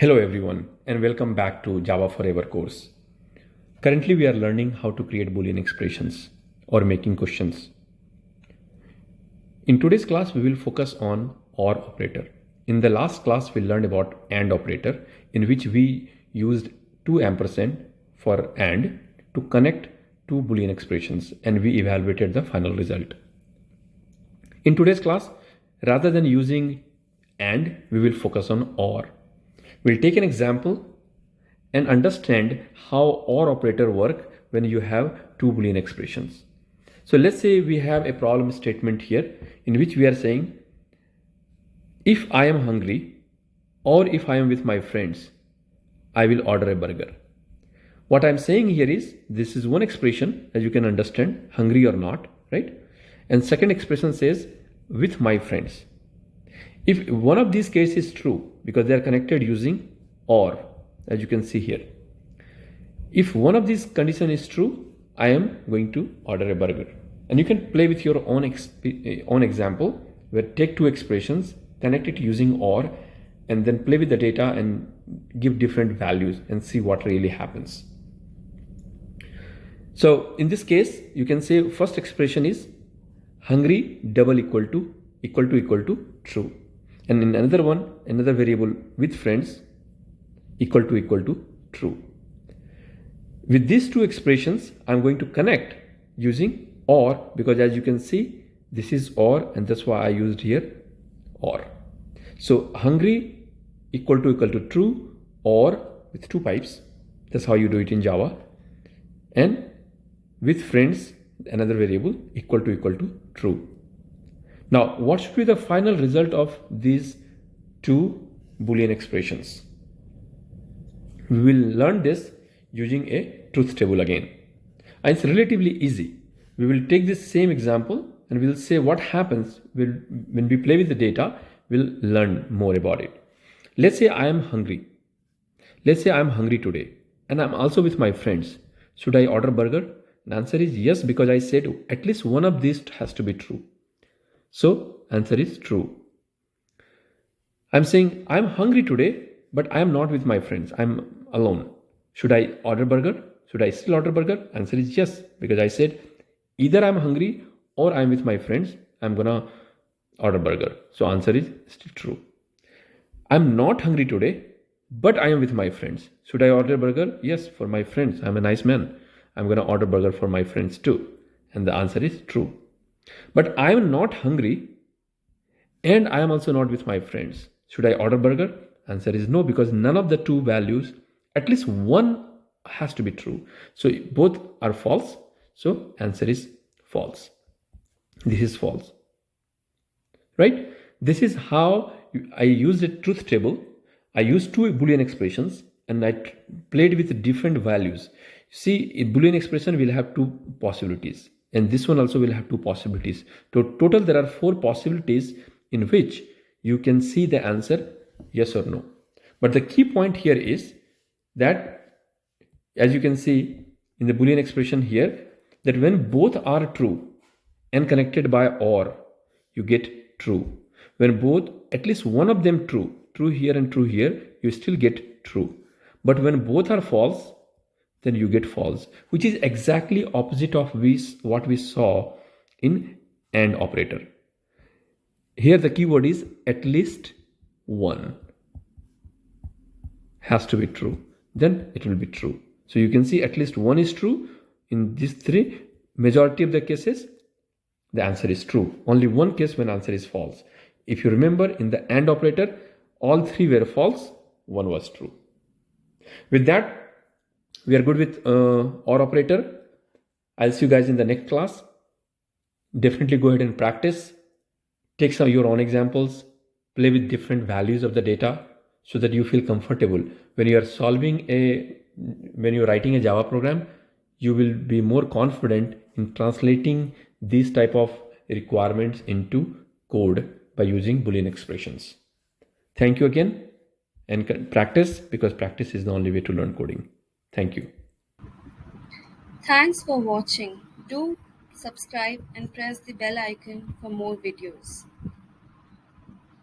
Hello everyone and welcome back to Java Forever course. Currently we are learning how to create Boolean expressions or making questions. In today's class we will focus on OR operator. In the last class we learned about AND operator, in which we used 2 ampersand for AND to connect two Boolean expressions and we evaluated the final result. In today's class, rather than using AND, we will focus on OR. We'll take an example and understand how OR operator work when you have two Boolean expressions. So let's say we have a problem statement here in which we are saying, if I am hungry or if I am with my friends, I will order a burger. What I'm saying here is, this is one expression, as you can understand, hungry or not, right? And second expression says, with my friends. If one of these cases is true, because they are connected using OR, as you can see here. If one of these condition is true, I am going to order a burger. And you can play with your own example, where take two expressions, connect it using OR, and then play with the data and give different values and see what really happens. So in this case, you can say first expression is hungry double equal to true. And in another one, another variable with friends equal to true. With these two expressions, I'm going to connect using OR, because as you can see, this is OR and that's why I used here OR. So hungry equal to true, or with two pipes. That's how you do it in Java. And with friends, another variable equal to true. Now, what should be the final result of these two Boolean expressions? We will learn this using a truth table again. And it's relatively easy. We will take this same example and we'll say what happens when we play with the data. We'll learn more about it. Let's say I am hungry. Let's say I'm hungry today and I'm also with my friends. Should I order burger? The answer is yes, because I said at least one of these has to be true. So answer is true. I'm saying I'm hungry today, but I am not with my friends. I'm alone. Should I order burger? Should I still order burger? Answer is yes, because I said either I'm hungry or I'm with my friends. I'm gonna order burger. So answer is still true. I'm not hungry today, but I am with my friends. Should I order burger? Yes, for my friends. I'm a nice man. I'm gonna order burger for my friends too. And the answer is true. But I am not hungry and I am also not with my friends. Should I order burger? Answer is no, because none of the two values, at least one has to be true. So both are false. So answer is false. This is false. Right? This is how I used a truth table. I used two Boolean expressions and I played with different values. See, a Boolean expression will have two possibilities. And this one also will have two possibilities. So total there are 4 possibilities in which you can see the answer yes or no. But the key point here is that, as you can see in the Boolean expression here, that when both are true and connected by OR, you get true. When both, at least one of them true here and true here, you still get true. But when both are false, then you get false, which is exactly opposite of what we saw in AND operator. Here the keyword is at least one has to be true, then it will be true. So you can see at least one is true. In these 3, majority of the cases, the answer is true. Only one case when answer is false. If you remember, in the AND operator, all 3 were false, one was true. With that, we are good with OR operator. I'll see you guys in the next class. Definitely go ahead and practice. Take some of your own examples. Play with different values of the data so that you feel comfortable. When you are when you're writing a Java program, you will be more confident in translating these type of requirements into code by using Boolean expressions. Thank you again, and practice, because practice is the only way to learn coding. Thank you. Thanks for watching. Do subscribe and press the bell icon for more videos.